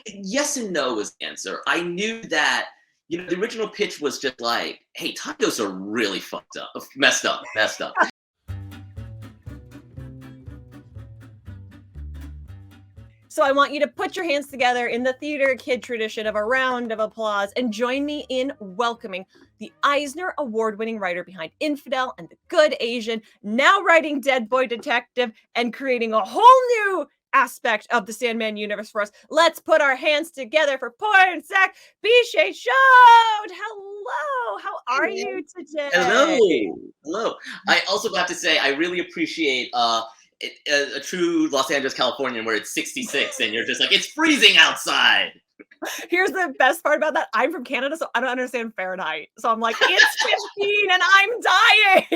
Yes and no was the answer. I knew that, the original pitch was just like, hey, tacos are really fucked up, messed up. So I want you to put your hands together in the theater kid tradition of a round of applause and join me in welcoming the Eisner Award-winning writer behind Infidel and The Good Asian, now writing Dead Boy Detective and creating a whole new aspect of the Sandman universe for us. Let's put our hands together for Porn Sack Pichetshote. Hello, how are you Hello, today? hello. I also have to say, I really appreciate a true Los Angeles, Californian, where it's 66 and you're just like, it's freezing outside. Here's the best part about that. I'm from Canada, so I don't understand Fahrenheit. So I'm like, it's 15 and I'm dying.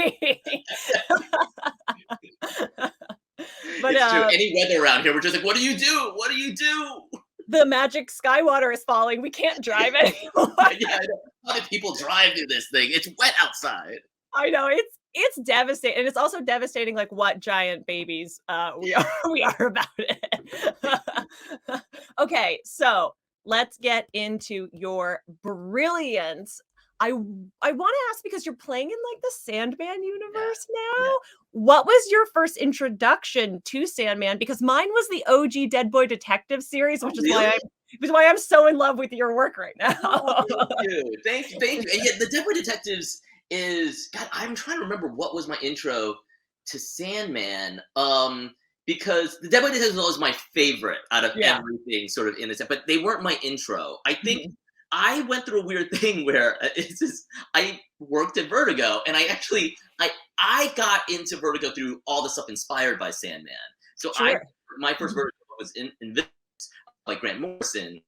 But It's true. Any weather around here, we're just like, what do you do? What do you do? the magic sky water is falling. We can't drive anymore. Yeah, I know. How do people drive through this thing? It's wet outside. I know it's devastating, and it's also devastating like what giant babies we are about it. Okay, so let's get into your brilliance. I want to ask because you're playing in like the Sandman Yeah, universe yeah. now. What was your first introduction to Sandman? Because mine was the OG Dead Boy Detective series, Oh, which really? is why I'm so in love with your work right Oh, now. thank you. Thank you. And yeah, the Dead Boy Detectives is God, I'm trying to remember what was my intro to Sandman. Because the Dead Boy Detectives was my favorite out of Yeah. everything sort of in this, but they weren't my intro. I think Mhm. I went through a weird thing where it's just I worked at Vertigo and I got into Vertigo through all the stuff inspired by Sandman. So I Sure. my first Mhm. Vertigo was in like Grant Morrison.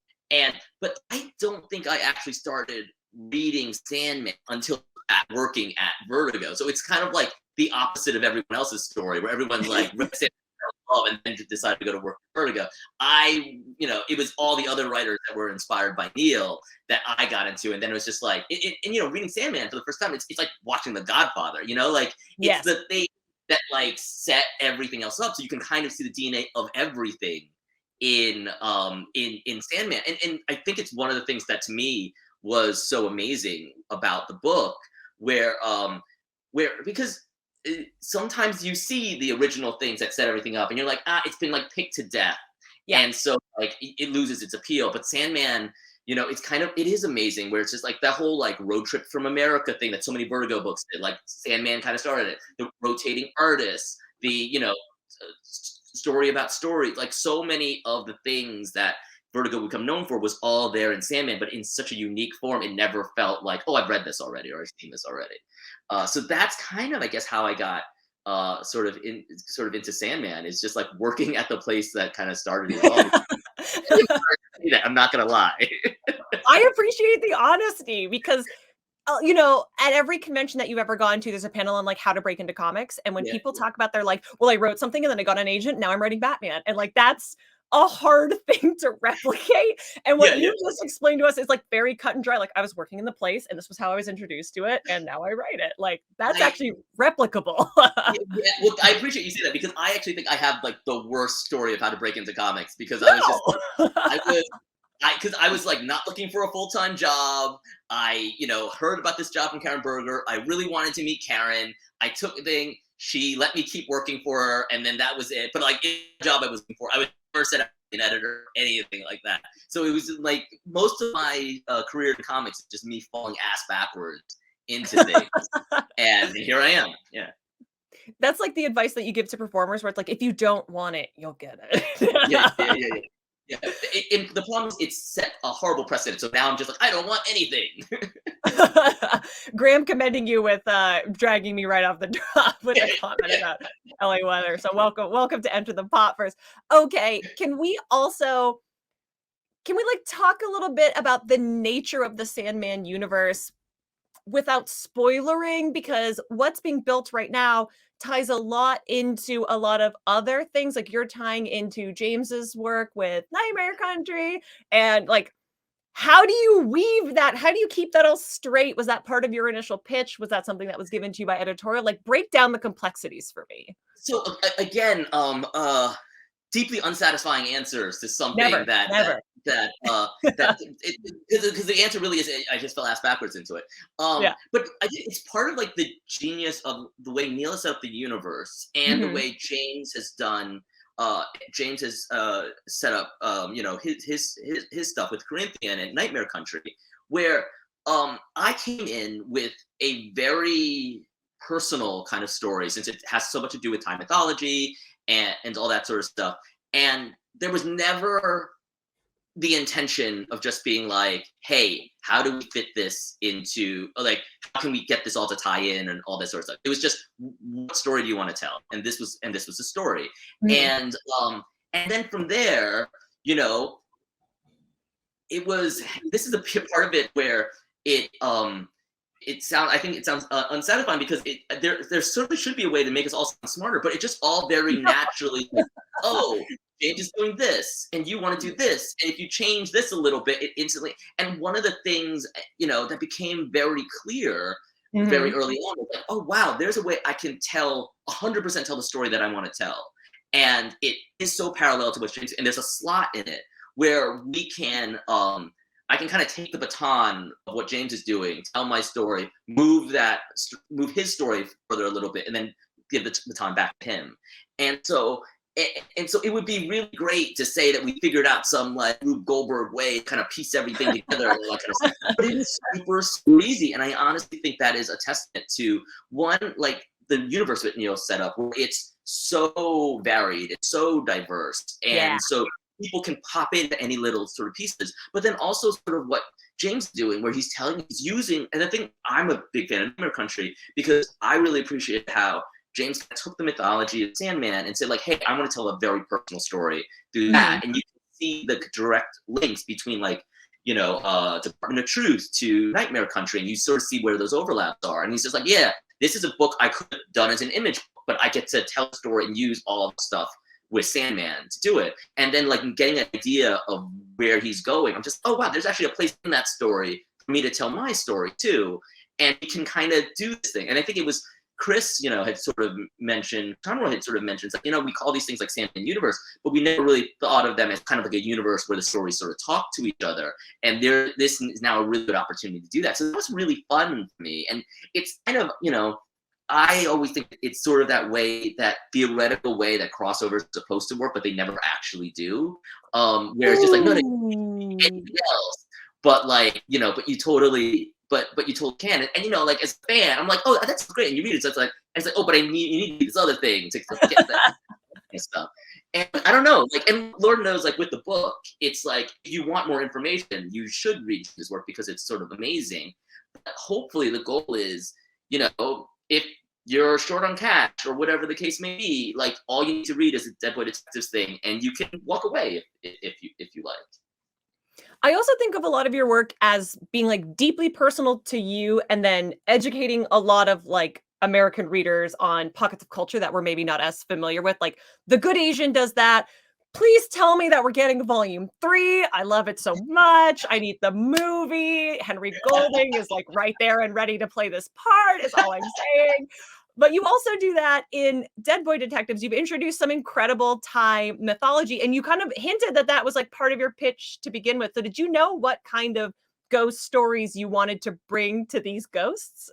But I don't think I actually started reading Sandman until working at Vertigo. So it's kind of like the opposite of everyone else's story, where everyone's like read Sandman and then decided to go to work at Vertigo. It was all the other writers that were inspired by Neil that I got into, and then it was just like, reading Sandman for the first time, it's like watching The Godfather. Like it's Yes. the thing that like set everything else up, so you can kind of see the DNA of everything in Sandman. And I think it's one of the things that to me was so amazing about the book, where because sometimes you see the original things that set everything up and you're like, it's been like picked to death. Yeah. And so like it loses its appeal. But Sandman, it is amazing, where it's just like that whole like road trip from America thing that so many Vertigo books did. Like Sandman kind of started it. The rotating artists, the story about story, like so many of the things that Vertigo would become known for was all there in Sandman, but in such a unique form. It never felt like, oh, I've read this already or I've seen this already. So that's kind of, I guess, how I got sort of into Sandman, is just like working at the place that kind of started it all. I'm not gonna lie. I appreciate the honesty because at every convention that you've ever gone to, there's a panel on like how to break into comics. And when Yeah, people talk about, they're like, well, I wrote something and then I got an agent. Now I'm writing Batman. And like, that's a hard thing to replicate. And what yeah, yeah. you just explained to us is like very cut and dry. Like I was working in the place and this was how I was introduced to it. And now I write it. Like that's I actually replicable. Yeah, yeah, well, I appreciate you say that, because I actually think I have like the worst story of how to break into comics, because No. I was because I was like not looking for a full time job. I heard about this job from Karen Berger. I really wanted to meet Karen. I took the thing. She let me keep working for her, and then that was it. But like in the job I was looking for, I was never set up an editor or anything like that. So it was like most of my career in comics is just me falling ass backwards into things, and here I am. Yeah. That's like the advice that you give to performers where it's like, if you don't want it, you'll get Yeah, it. yeah, yeah, yeah. Yeah. The problem is it's set a horrible precedent. So now I'm just like, I don't want anything. Graham commending you with dragging me right off the drop with a comment about LA weather. So welcome to Enter the Popverse. Okay, can we like talk a little bit about the nature of the Sandman universe without spoilering? Because what's being built right now ties a lot into a lot of other things. Like you're tying into James's work with Nightmare Country and like how do you weave that? How do you keep that all straight? Was that part of your initial pitch? Was that something that was given to you by editorial? Like break down the complexities for me. So again, deeply unsatisfying answers to something Never, never. because the answer really is I just fell ass backwards into it. Yeah. But I think it's part of like the genius of the way Neil has set up the universe and the Mhm. way James has done. James has set up you know his stuff with Corinthian and Nightmare Country, where I came in with a very personal kind of story since it has so much to do with time mythology and all that sort of stuff. And there was never the intention of just being like, hey, how do we fit this into, like, how can we get this all to tie in and all that sort of stuff. It was just, what story do you want to tell? And this was the story. Mhm. And then from there, you know, it was, this is a part of it where I think it sounds unsatisfying because there certainly should be a way to make us all sound smarter, but it just all very naturally, like, oh, James is doing this, and you want to do this, and if you change this a little bit, it instantly. And one of the things, you know, that became very clear very Mhm. early on was like, oh wow, there's a way I can 100% tell the story that I want to tell, and it is so parallel to what James, and there's a slot in it where we can I can kind of take the baton of what James is doing, tell my story, move his story further a little bit, and then give the baton back to him. And so, so it would be really great to say that we figured out some like Rube Goldberg way to kind of piece everything together and all that kind of stuff. But it is super, super easy, and I honestly think that is a testament to one, like the universe that Neil set up, where it's so varied, it's so diverse, Yeah. and so people can pop into any little sort of pieces, but then also sort of what James is doing, where he's using, and I think I'm a big fan of Nightmare Country because I really appreciate how James took the mythology of Sandman and said like, hey, I want to tell a very personal story through Mhm. that, and you can see the direct links between like, you know, Department of Truth to Nightmare Country, and you sort of see where those overlaps are. And he's just like, yeah, this is a book I could have done as an image, but I get to tell a story and use all the stuff with Sandman to do it. And then like getting an idea of where he's going, I'm just, oh wow, there's actually a place in that story for me to tell my story too. And we can kind of do this thing. And I think it was Chris, you know, had sort of mentioned, Conroy had sort of mentioned, like, you know, we call these things like Sandman Universe, but we never really thought of them as kind of like a universe where the stories sort of talk to each other. And this is now a really good opportunity to do that. So that was really fun for me. And it's kind of, you know, I always think it's sort of that way, that theoretical way that crossovers are supposed to work, but they never actually do. Where it's just like, no, no, Ooh. anything else. But like, you know, but you totally can. And you know, like as a fan, I'm like, oh, that's great. And you read it, so it's like, oh, but you need this other thing to get that and stuff. And I don't know, like, and Lord knows, like with the book, it's like if you want more information, you should read his work because it's sort of amazing. But hopefully, the goal is, you know, if you're short on cash or whatever the case may be, like all you need to read is a Dead Boy Detectives thing, and you can walk away if you like. I also think of a lot of your work as being, like, deeply personal to you and then educating a lot of, like, American readers on pockets of culture that we're maybe not as familiar with, like, The Good Asian does that. Please tell me that we're getting volume 3. I love it so much. I need the movie. Henry Golding is, like, right there and ready to play this part is all I'm saying. But you also do that in Dead Boy Detectives. You've introduced some incredible Thai mythology, and you kind of hinted that that was like part of your pitch to begin with. So, did you know what kind of ghost stories you wanted to bring to these ghosts?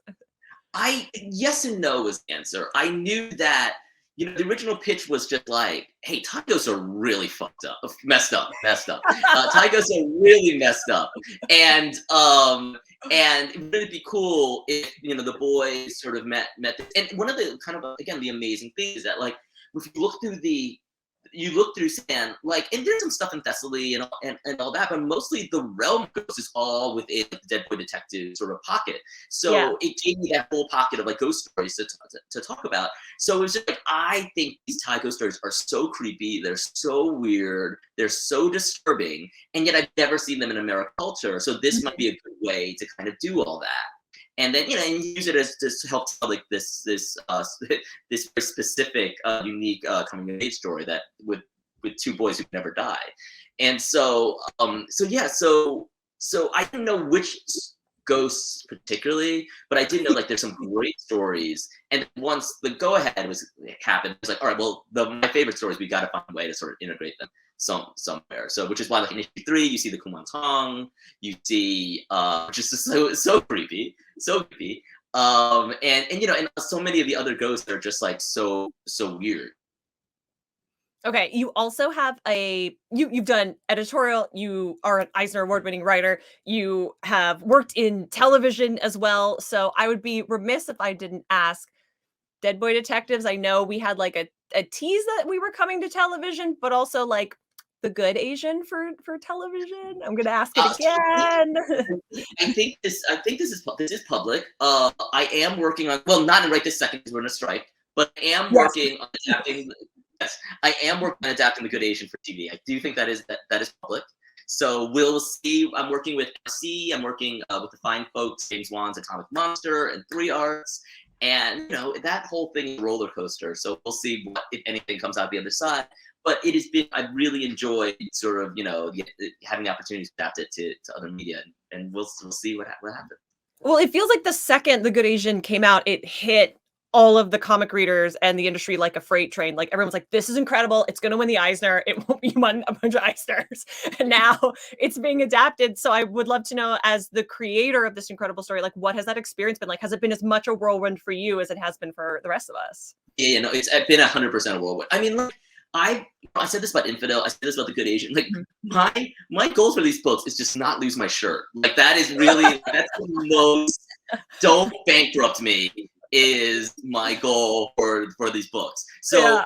Yes and no was the answer. I knew that, you know, the original pitch was just like, hey, Tigos are really fucked up, messed up. Tigos are really messed up, and it would be cool if, you know, the boys sort of met this. And one of the kind of, again, the amazing things is that, like, if you look through Sand, like, and there's some stuff in Thessaly and all that, but mostly the realm ghost is all within the Dead Boy Detective sort of pocket. Yeah. So it gave me that whole pocket of like ghost stories to talk about. So it was just like, I think these Thai ghost stories are so creepy, they're so weird, they're so disturbing, and yet I've never seen them in American culture. So this might be a good way to kind of do all that. And then, you know, and use it as to help tell like this this very specific, unique coming of age story that with two boys who never die. And so, so yeah, so I didn't know which ghosts particularly, but I did know like there's some great stories. And once the go ahead was happened, it was like, all right, well, my favorite stories, we got to find a way to sort of integrate them somewhere. So which is why like in issue 3, you see the Kumantong, you see which is just so creepy, so creepy. And you know, and so many of the other ghosts are just like so weird. Okay, you also have you've done editorial, you are an Eisner Award-winning writer, you have worked in television as well, so I would be remiss if I didn't ask, Dead Boy Detectives, I know we had like a tease that we were coming to television, but also like The Good Asian for television. I'm gonna ask it So again. this is public. I am working on, well, not right this second because we're in a strike, but I am Yes. working on adapting. Yes, I am working on adapting The Good Asian for TV. I do think that is public. So we'll see. I'm working with MC. I'm working with the fine folks, James Wan's Atomic Monster and 3 Arts. And you know, that whole thing is a roller coaster. So we'll see what, if anything, comes out the other side. But it has been, I've really enjoyed sort of, you know, having the opportunity to adapt it to other media, and we'll see what happens. Well, it feels like the second The Good Asian came out, it hit all of the comic readers and the industry like a freight train. Like everyone's like, this is incredible. It's going to win the Eisner. It won't be won a bunch of Eisners. And now it's being adapted. So I would love to know, as the creator of this incredible story, like what has that experience been like? Has it been as much a whirlwind for you as it has been for the rest of us? Yeah, no, it's been 100% a whirlwind. I mean, look, I said this about Infidel. I said this about The Good Asian. Like my goals for these books is just not lose my shirt. Like that is really that's the most. Don't bankrupt me is my goal for these books. So Yeah.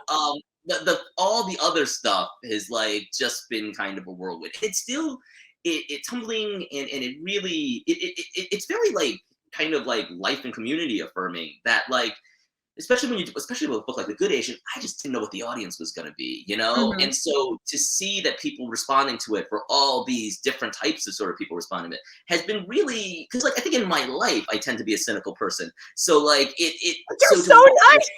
the all the other stuff has like just been kind of a whirlwind. It's still it's humbling and it really it's very like kind of like life and community affirming that like especially with a book like The Good Asian, I just didn't know what the audience was going to be, you know? Mhm. And so to see that people responding to it, for all these different types of sort of people responding to it, has been really, because like I think in my life I tend to be a cynical person, so like You're so so to nice.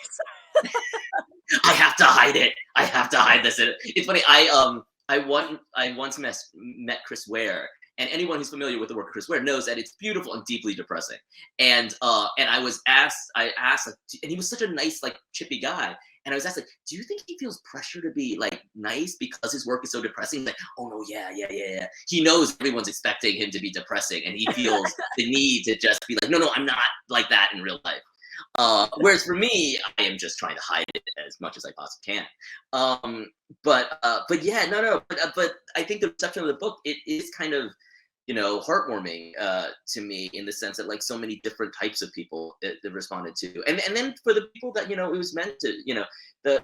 I have to hide it. I have to hide this. It's funny. I once met Chris Ware, and anyone who's familiar with the work of Chris Ware knows that it's beautiful and deeply depressing. And I asked, like, and he was such a nice, like, chippy guy. And I was asked, like, do you think he feels pressure to be like nice because his work is so depressing? He's like, oh no, yeah. He knows everyone's expecting him to be depressing, and he feels the need to just be like, no, I'm not like that in real life. Whereas for me, I am just trying to hide it as much as I possibly can. But yeah, no. But I think the reception of the book, it is kind of, you know, heartwarming to me, in the sense that like so many different types of people it responded to, and then for the people that, you know, it was meant to, you know, the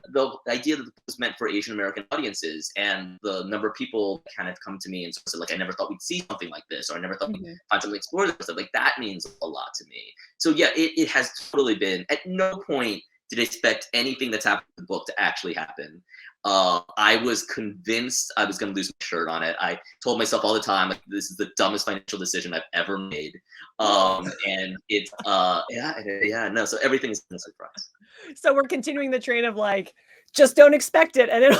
idea that it was meant for Asian American audiences, and the number of people that kind of come to me and sort of said, like, I never thought we'd see something like this, or I never thought we'd find something explore this stuff, like that means a lot to me. So yeah, it has totally been. At no point did I expect anything that's happened in the book to actually happen. I was convinced I was going to lose my shirt on it. I told myself all the time, like, this is the dumbest financial decision I've ever made. And it's, no. So everything's been a surprise. So we're continuing the train of like, just don't expect it, and it'll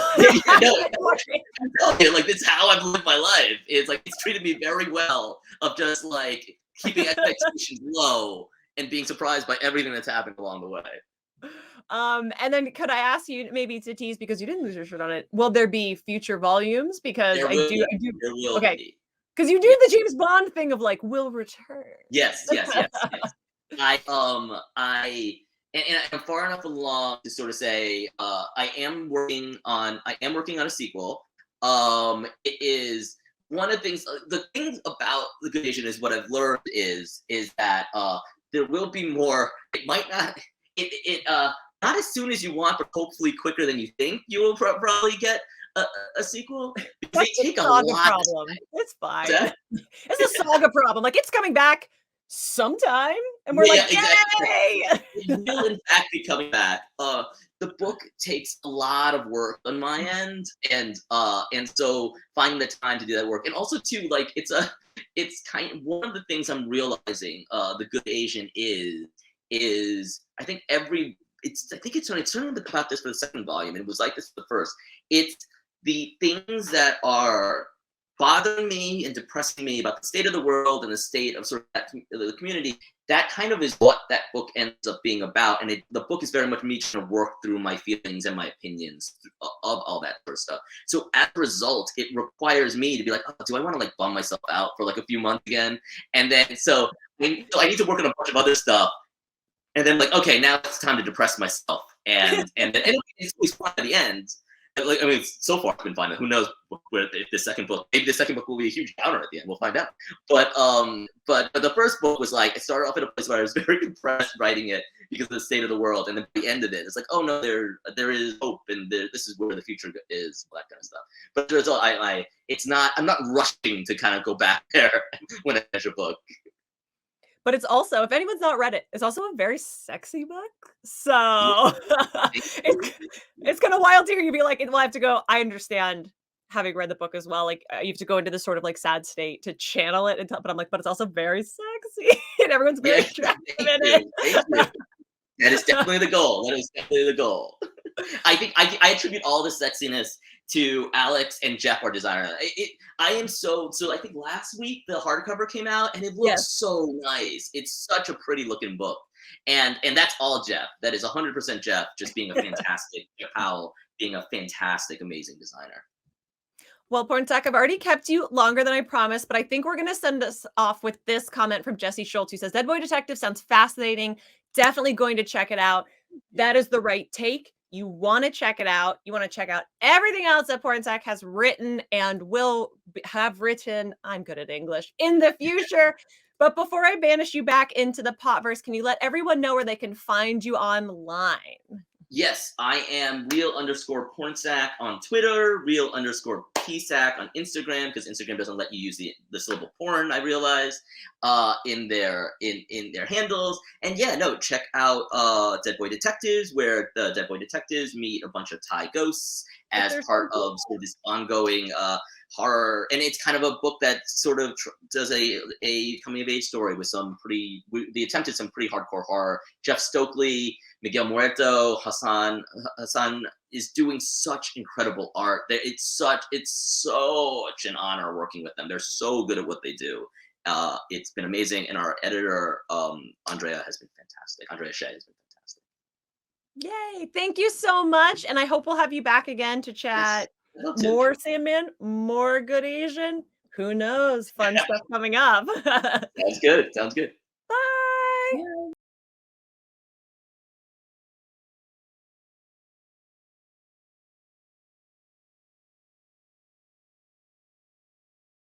No, I'm telling you, like, this is how I've lived my life. It's like, it's treated me very well, of just like keeping expectations low and being surprised by everything that's happened along the way. And then could I ask you, maybe to tease, because you didn't lose your shirt on it, will there be future volumes? Because There will okay, be. because you do the James Bond thing of like, will return. Yes. And I'm far enough along to sort of say I am working on a sequel. It is one of the things. The things about The Good Asian is what I've learned is that there will be more. It might not. Not as soon as you want, but hopefully quicker than you think. You will probably get a sequel, because That's they a take a saga lot. problem. It's fine. That, It's a saga problem. Like, it's coming back sometime, and we're yeah, like, exactly. yay! It will in fact be coming back. The book takes a lot of work on my end, and so finding the time to do that work, and also too, like, it's kind of one of the things I'm realizing. The Good Asian is I think it's certainly about this for the second volume, and it was like this for the first. It's the things that are bothering me and depressing me about the state of the world and the state of sort of the community, that kind of is what that book ends up being about. And the book is very much me trying to work through my feelings and my opinions of all that sort of stuff. So as a result, it requires me to be like, oh, do I want to like bum myself out for like a few months again? And then so I need to work on a bunch of other stuff. And then like, okay, now it's time to depress myself. And it's always fun at the end. Like, I mean, so far it's been fun. Who knows if the second book, maybe the second book will be a huge downer at the end. We'll find out. But the first book was like, it started off in a place where I was very depressed writing it because of the state of the world, and then at the end of it, it's like, oh no, there is hope, and this is where the future is, that kind of stuff. But there's all I'm not rushing to kind of go back there when I finish a book. But it's also, if anyone's not read it, it's also a very sexy book. So it's kind of wild to hear you be like, well, I have to go. I understand having read the book as well. Like you have to go into this sort of like sad state to channel it. But I'm like, but it's also very sexy and everyone's very attractive in it. Thank you. That is definitely the goal. That is definitely the goal. I think I attribute all the sexiness to Alex and Jeff, our designer. I am so I think last week the hardcover came out and it looks so nice. It's such a pretty looking book. And that's all Jeff. That is 100% Jeff just being a fantastic Jeff Powell being a fantastic, amazing designer. Well, Pornsack, I've already kept you longer than I promised, but I think we're going to send us off with this comment from Jesse Schultz, who says, Dead Boy Detective sounds fascinating. Definitely going to check it out. That is the right take. You want to check it out. You want to check out everything else that Pornsack has written and will have written, I'm good at English, in the future. But before I banish you back into the Popverse, can you let everyone know where they can find you online? Yes, I am real_pornsack on Twitter, real_psack on Instagram, because Instagram doesn't let you use the syllable porn, I realize, in their handles. And yeah, no, check out Dead Boy Detectives, where the Dead Boy Detectives meet a bunch of Thai ghosts as part of sort of this ongoing horror. And it's kind of a book that sort of does a coming of age story with the attempt at some pretty hardcore horror. Jeff Stokely, Miguel Muerto, Hassan is doing such incredible art. It's such an honor working with them. They're so good at what they do. It's been amazing, and our editor Andrea has been fantastic. Andrea Shea has been fantastic. Yay! Thank you so much, and I hope we'll have you back again to chat more Sandman, more Good Asian. Who knows? Fun stuff coming up. Sounds good. Sounds good.